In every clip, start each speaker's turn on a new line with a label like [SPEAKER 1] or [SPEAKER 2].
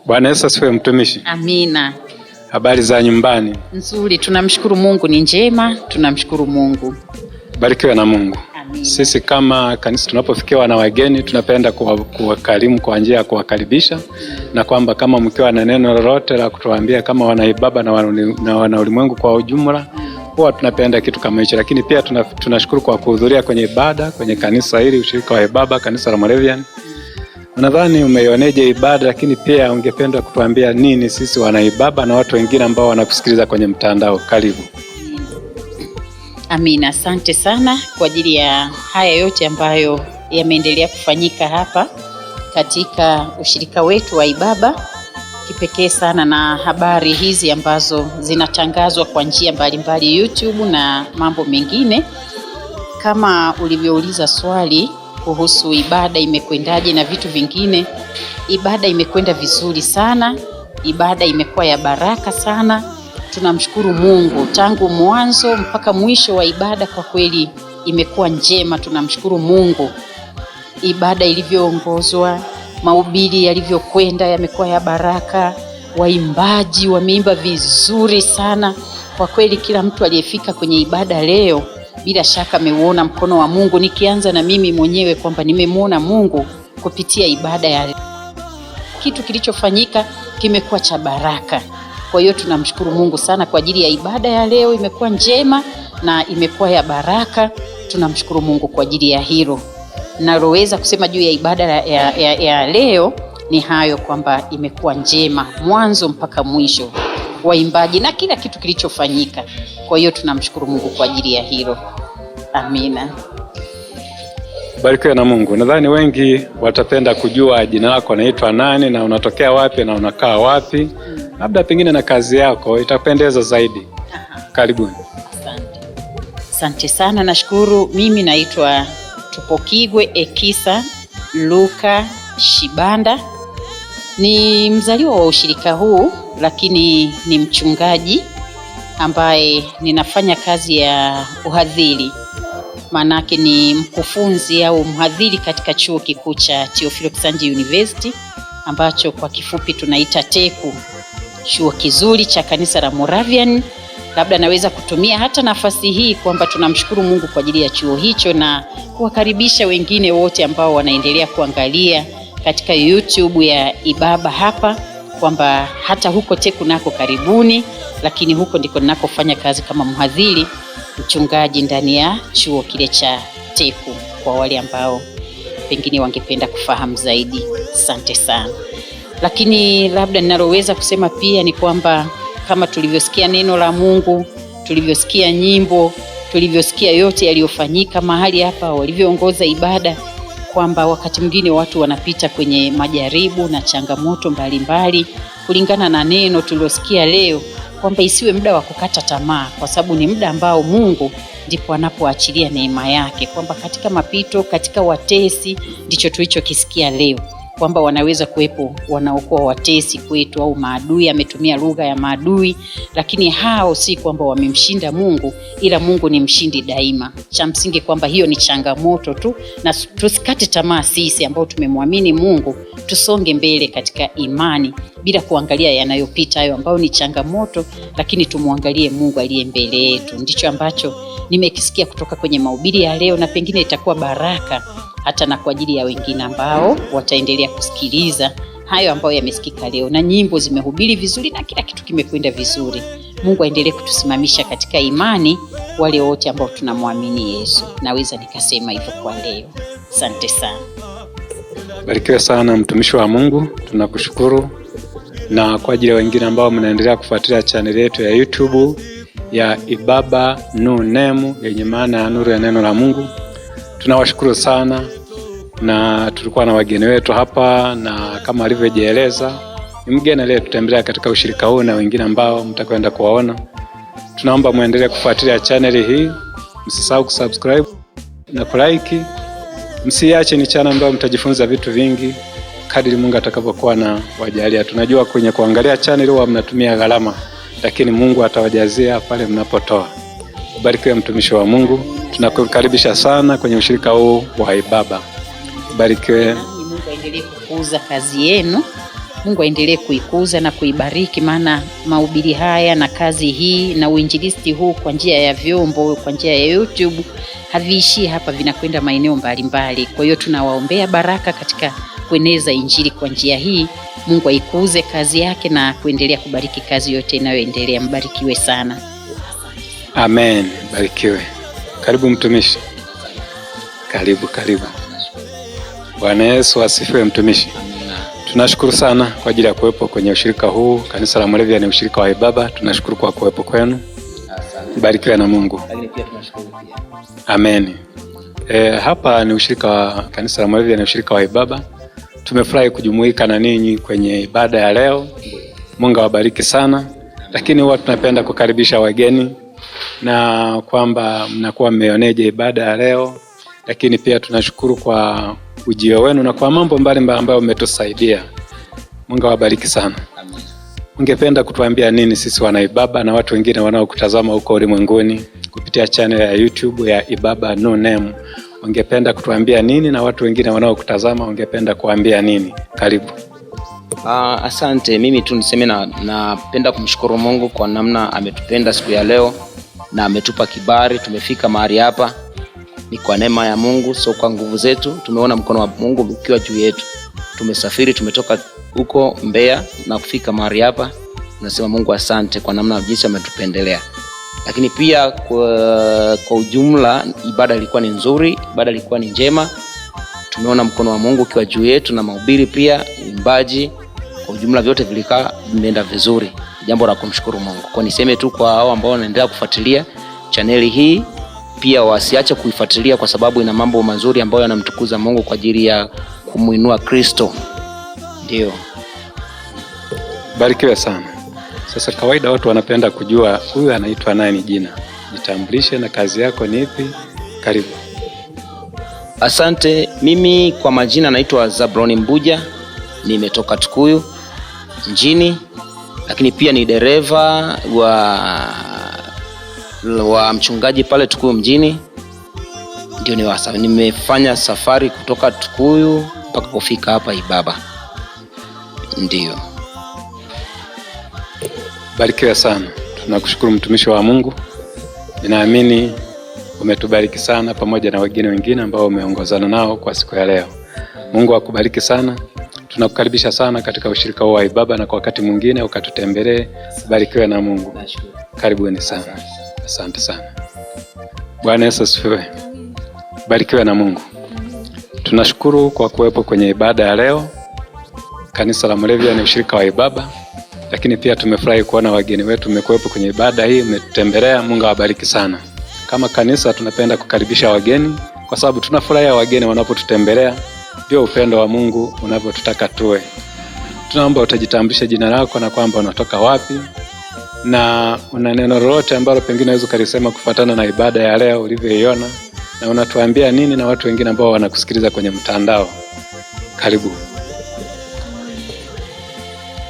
[SPEAKER 1] Bwana Yesu asifiwe mtumishi.
[SPEAKER 2] Amina.
[SPEAKER 1] Habari za nyumbani?
[SPEAKER 2] Nzuri, tunamshukuru Mungu, ni njema, tunamshukuru Mungu.
[SPEAKER 1] Barikiwe na Mungu.
[SPEAKER 2] Amina.
[SPEAKER 1] Sisi kama kanisa tunapofikiwa na wageni tunapenda kuwakarimu kwa njia ya kuwakaribisha, na kwamba kama mkiwa na neno lolote la kutuambia kama wanaibaba na wana ulimwengu kwa ujumla, huwa tunapenda kitu kama hicho. Lakini pia tunashukuru kwa kuhudhuria kwenye ibada kwenye kanisa hili, ushirika wa ibaba kanisa la Moravian. Nadhani umeioneje ibada, lakini pia ungependa kutuambia nini sisi wanaibaba na watu wengine ambao wanakusikiliza kwenye mtandao? Karibu.
[SPEAKER 2] Amina, asante sana kwa ajili ya haya yote ambayo yameendelea kufanyika hapa katika ushirika wetu wa ibaba. Kipekee sana na habari hizi ambazo zinatangazwa kwa njia mbalimbali YouTube na mambo mengine. Kama ulivyouliza swali kuhusu ibada imekwendaje na vitu vingine, ibada imekwenda vizuri sana. Ibada imekuwa ya baraka sana. Tunamshukuru Mungu tangu mwanzo mpaka mwisho wa ibada, kwa kweli imekuwa njema. Tunamshukuru Mungu. Ibada ilivyoongozwa, mahubiri yalivyokwenda yamekuwa ya baraka. Waimbaji wameimba vizuri sana. Kwa kweli kila mtu aliyefika kwenye ibada leo bila shaka ameuona mkono wa Mungu. Nikianza na mimi mwenyewe kwamba nimemuona Mungu kupitia ibada ya leo. Kitu kilichofanyika kimekuwa cha baraka. Kwa hiyo tunamshukuru Mungu sana kwa ajili ya ibada ya leo, imekuwa njema na imekuwa ya baraka. Tunamshukuru Mungu kwa ajili ya hilo. Naloweza kusema juu ya ibada ya leo ni hayo, kwamba imekuwa njema mwanzo mpaka mwisho, waimbaji na kila kitu kilichofanyika. Kwa hiyo tunamshukuru Mungu kwa ajili ya hilo. Amina.
[SPEAKER 1] Barikiwe na Mungu. Nadhani wengi watapenda kujua jina lako, naitwa nani na unatokea wapi na unakaa wapi. Labda pengine na kazi yako itapendeza zaidi. Karibuni.
[SPEAKER 2] Asante sana, nashukuru. Mimi naitwa Tupokigwe Ekisa Luka Shibanda. Ni mzaliwa wa ushirika huu, lakini ni mchungaji ambaye ninafanya kazi ya uhadhiri. Manake ni mkufunzi au mhadhiri katika chuo kikuu cha Theophilus Kisanji University, ambacho kwa kifupi tunaita TEKU. Chuo kizuri cha kanisa la Moravian. Labda naweza kutumia hata nafasi hii kwamba tunamshukuru Mungu kwa ajili ya chuo hicho, na kuwakaribisha wengine wote ambao wanaendelea kuangalia katika YouTube ya ibaba hapa, kwamba hata huko TEKU nako karibuni, lakini huko ndiko ninakofanya kazi kama mhadhiri mchungaji ndani ya chuo kile cha TEKU, kwa wale ambao pengine wangependa kufahamu zaidi. Asante sana. Lakini labda ninaloweza kusema pia ni kwamba kama tulivyosikia neno la Mungu, tulivyosikia nyimbo, tulivyosikia yote yaliyofanyika mahali hapa, walivyoongoza ibada, kwamba wakati mwingine watu wanapita kwenye majaribu na changamoto mbalimbali. Kulingana na neno tulilosikia leo, kwamba isiwe muda wa kukata tamaa, kwa sababu ni muda ambao Mungu ndipo anapoachilia neema yake, kwamba katika mapito, katika watesi, ndicho tulichokisikia leo, kwamba wanaweza kuwepo wanaokuwa watesi kwetu au maadui, ametumia lugha ya maadui, lakini hao si kwamba wamemshinda Mungu, ila Mungu ni mshindi daima. Cha msingi kwamba hiyo ni changamoto tu, na tusikate tamaa. Sisi ambao tumemwamini Mungu tusonge mbele katika imani bila kuangalia yanayopita hayo ambao ni changamoto, lakini tumwangalie Mungu aliye mbele yetu. Ndicho ambacho nimekisikia kutoka kwenye mahubiri ya leo, na pengine itakuwa baraka hata na kwa ajili ya wengine ambao wataendelea kusikiliza hayo ambayo yamesikika leo. Na nyimbo zimehubiri vizuri na kila kitu kimekwenda vizuri. Mungu aendelee kutusimamisha katika imani wale wote ambao tunamwamini Yesu. Naweza nikasema hivyo kwa leo. Asante sana.
[SPEAKER 1] Barikiwe sana mtumishi wa Mungu, tunakushukuru. Na kwa ajili ya wengine ambao mnaendelea kufuatilia channel yetu ya YouTube ya Ibaba No Name, yenye maana ya nuru ya neno la Mungu, tunawashukuru sana. Na tulikuwa na wageni wetu hapa, na kama alivyojieleza ni mgeni aliyetutembelea katika ushirika huu, na wengine ambao mtakwenda kuwaona. Tunaomba muendelee kufuatilia channel hii, msisahau kusubscribe na kulike. Msiache, ni channel ambayo mtajifunza vitu vingi kadiri Mungu atakavyokuwa na wajalia. Tunajua kwenye kuangalia channel huwa mnatumia gharama, lakini Mungu atawajazia pale mnapotoa. Ubarikiwe mtumishi wa Mungu. Tunakukaribisha sana kwenye ushirika huu wa ibaba. Barikiwe.
[SPEAKER 2] Mungu aendelee kukuza kazi yenu Mungu aendelee kuikuza na kuibariki, maana mahubiri haya na kazi hii na uinjilisti huu kwa njia ya vyombo, kwa njia ya YouTube haviishii hapa, vinakwenda maeneo mbalimbali. Kwa hiyo tunawaombea baraka katika kueneza injili kwa njia hii. Mungu aikuze kazi yake na kuendelea kubariki kazi yote inayoendelea. Mbarikiwe sana.
[SPEAKER 1] Amen. Barikiwe. Karibu mtumishi. Karibu. Bwana Yesu asifiwe mtumishi. Tunashukuru sana kwa ajili ya kuwepo kwenye ushirika huu. Kanisa la Moravian ni ushirika wa Ibaba. Tunashukuru kwa kuwepo kwenu. Barikiwe na Mungu. Amen. Hapa ni ushirika wa kanisa la Moravian, ni ushirika wa Ibaba. Tumefurahi kujumuika na ninyi kwenye ibada ya leo. Mungu awabariki sana. Lakini huwa tunapenda kukaribisha wageni na kwamba mnakuwa mmeoneje ibada ya leo. Lakini pia tunashukuru kwa ujio wenu na kwa mambo mbalimbali ambayo umetusaidia. Mungu awabariki sana. Amen. Ungependa kutuambia nini sisi wana Ibaba na watu wengine wanaokutazama huko ulimwenguni kupitia channel ya YouTube ya Ibaba No Name? Ungependa kutuambia nini na watu wengine wanaokutazama ungependa kuambia nini? Karibu.
[SPEAKER 3] Asante. Mimi tu niseme napenda kumshukuru Mungu kwa namna ametupenda siku ya leo na ametupa kibali. Tumefika mahali hapa ni kwa neema ya Mungu, sio kwa nguvu zetu. Tumeona mkono wa Mungu ukiwa juu yetu. Tumesafiri, tumetoka huko Mbeya na kufika mahali hapa. Nasema Mungu asante kwa namna jinsi ametupendelea. Lakini pia kwa ujumla ibada ilikuwa ni nzuri, ibada ilikuwa ni njema. Tumeona mkono wa Mungu ukiwa juu yetu na mahubiri pia, uimbaji, kwa ujumla vyote vimeenda vizuri. Jambo la kumshukuru Mungu. Kwa niseme tu kwa hao ambao wanaendelea kufuatilia chaneli hii, pia wasiache kuifuatilia kwa sababu ina mambo mazuri ambayo yanamtukuza Mungu kwa ajili ya kumuinua Kristo. Ndio.
[SPEAKER 1] Barikiwe sana. Sasa kawaida watu wanapenda kujua huyu anaitwa nani jina. Jitambulishe na kazi yako ni ipi? Karibu.
[SPEAKER 3] Asante. Mimi kwa majina naitwa Zabloni Mbuja. Nimetoka Tukuyu mjini, lakini pia ni dereva wa mchungaji pale Tukuyu mjini. Ndio nimefanya safari kutoka Tukuyu mpaka kufika hapa Ibaba. Ndio.
[SPEAKER 1] Barikiwa sana. Tunakushukuru mtumishi wa Mungu. Ninaamini umetubariki sana pamoja na wageni wengine ambao umeongozana nao kwa siku ya leo. Mungu akubariki sana. Tunakukaribisha sana katika ushirika wa Ibaba na kwa wakati mwingine ukatutembelee. Barikiwe na Mungu. Karibuni sana. Asante sana. Bwana Yesu asifiwe. Barikiwe na Mungu. Tunashukuru kwa kuwepo kwenye ibada ya leo. Kanisa la Moravian ni ushirika wa Ibaba. Lakini pia tumefurahi kuona wageni wetu mmekuwepo kwenye ibada hii, mmetutembelea. Mungu awabariki sana. Kama kanisa tunapenda kukaribisha wageni kwa sababu tunafurahia wageni wanapotutembelea. Ndio upendo wa Mungu unavyotutaka tuwe. Tunaomba utajitambulishe jina lako na kwamba unatoka wapi na una neno lolote ambalo pengine unaweza kulisema kufuatana na ibada ya leo ulivyoiona, na unatuambia nini na watu wengine ambao wanakusikiliza kwenye mtandao. Karibu.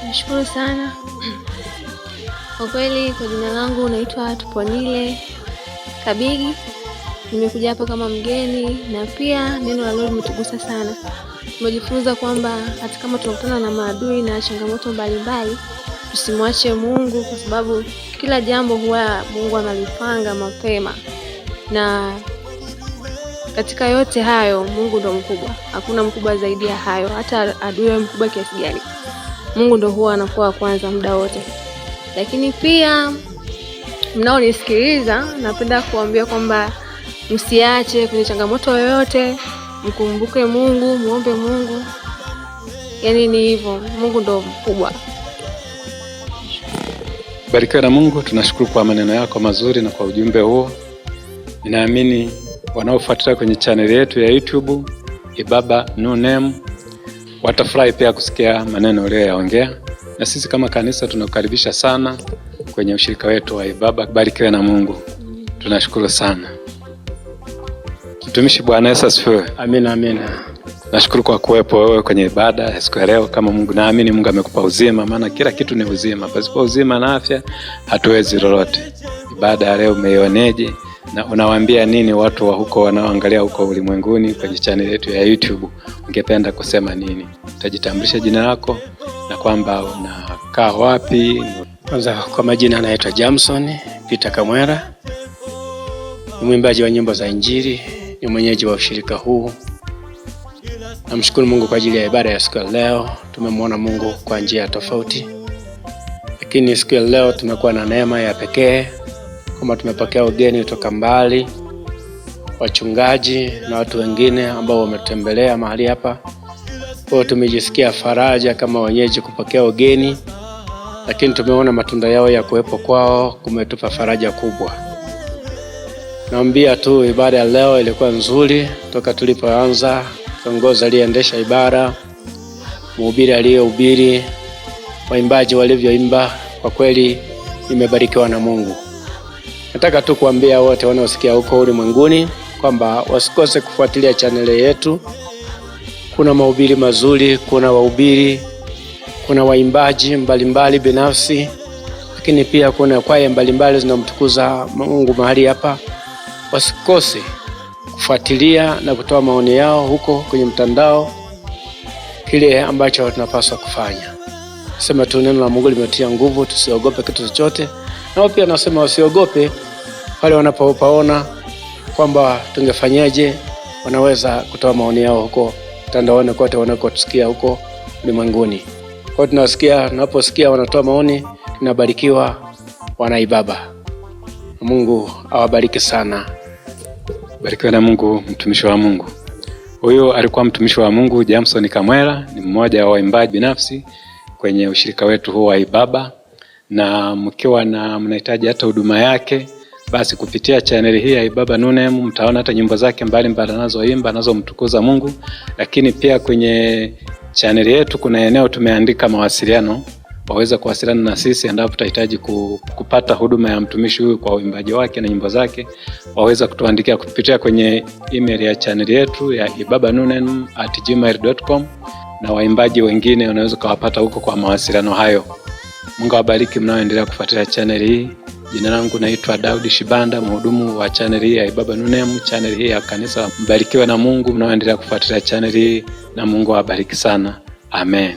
[SPEAKER 4] Nashukuru sana. Kwa kweli kwa jina langu naitwa Tuponile Kabigi. Nimekuja hapa kama mgeni na pia neno la Lord limetugusa sana. Tumejifunza kwamba hata kama tunakutana na maadui na changamoto mbalimbali, tusimwache Mungu kwa sababu kila jambo huwa Mungu analipanga mapema. Na katika yote hayo Mungu ndo mkubwa. Hakuna mkubwa zaidi ya hayo. Hata adui mkubwa kiasi gani, Mungu ndo huwa anakuwa kwanza muda wote. Lakini pia mnaonisikiliza, napenda kuambia kwamba msiache kwenye changamoto yoyote, mkumbuke Mungu, muombe Mungu. Yaani ni hivyo, Mungu ndo mkubwa.
[SPEAKER 1] Barikiwa na Mungu. Tunashukuru kwa maneno yako mazuri na kwa ujumbe huo. Ninaamini wanaofuatilia kwenye channel yetu ya YouTube Ibaba No Name watafurahi pia kusikia maneno uliyoyaongea. Na sisi kama kanisa tunakukaribisha sana kwenye ushirika wetu wa Ibaba. Barikiwe na Mungu. Tunashukuru sana. Mtumishi, Bwana Yesu asifiwe.
[SPEAKER 5] Amina, amina.
[SPEAKER 1] Nashukuru kwa kuwepo wewe kwenye ibada ya siku ya leo. Kama Mungu, naamini Mungu amekupa uzima, maana kila kitu ni uzima. Pasipo uzima na afya hatuwezi lolote. Ibada ya leo umeioneje na unawaambia nini watu wa huko wanaoangalia huko ulimwenguni kwenye channel yetu ya YouTube? Ungependa kusema nini? Utajitambulisha jina lako na kwamba unakaa wapi. Kwanza kwa majina anaitwa Jamson Peter Kamwera, ni mwimbaji wa nyimbo za Injili, ni mwenyeji wa ushirika huu. Namshukuru Mungu kwa ajili ya ibada ya siku ya leo. Tumemwona Mungu kwa njia tofauti, lakini siku ya leo tumekuwa na neema ya pekee kama tumepokea ugeni kutoka mbali, wachungaji na watu wengine ambao wametembelea mahali hapa. Kwa tumejisikia faraja kama wenyeji kupokea ugeni, lakini tumeona matunda yao ya kuwepo kwao kumetupa faraja kubwa. Naambia tu ibada ya leo ilikuwa nzuri toka tulipoanza. Kiongozi aliendesha ibada, mhubiri aliyehubiri, waimbaji walivyoimba, kwa kweli nimebarikiwa na Mungu. Nataka tu kuambia wote wanaosikia huko ulimwenguni kwamba wasikose kufuatilia channel yetu. Kuna mahubiri mazuri, kuna wahubiri, kuna waimbaji mbalimbali binafsi, lakini pia kuna kwaya mbalimbali zinamtukuza Mungu mahali hapa. Wasikose kufuatilia na kutoa maoni yao huko kwenye mtandao, kile ambacho tunapaswa kufanya. Sema tu neno la Mungu limetia nguvu, tusiogope kitu chochote. Na pia nasema wasiogope wale wanapopaona kwamba tungefanyaje, wanaweza kutoa maoni yao huko mtandaoni kote wanakotusikia huko ulimwenguni. Kwa tunasikia, tunaposikia wanatoa maoni, tunabarikiwa wanaibaba. Mungu awabariki sana. Barikiwa na Mungu, mtumishi wa Mungu. Huyo alikuwa mtumishi wa Mungu Jamson Kamwera, ni mmoja wa waimbaji binafsi kwenye ushirika wetu huu wa Ibaba. Na mkiwa na mnahitaji hata huduma yake, basi kupitia channel hii ya Ibaba Nunem mtaona hata nyimbo zake mbalimbali anazoimba, anazomtukuza Mungu. Lakini pia kwenye channel yetu kuna eneo tumeandika mawasiliano, waweza kuwasiliana na sisi endapo utahitaji kupata huduma ya mtumishi huyu kwa uimbaji wake na nyimbo zake. Waweza kutuandikia kupitia kwenye email ya channel yetu ya ibabanunem@gmail.com, na waimbaji wengine unaweza kuwapata huko kwa mawasiliano hayo. Mungu awabariki mnaoendelea kufuatilia channel hii. Jina langu naitwa Daudi Shibanda, mhudumu wa channel hii ya Ibaba Nunem, channel hii ya kanisa. Mbarikiwe na Mungu mnaoendelea kufuatilia channel hii, na Mungu awabariki sana. Amen.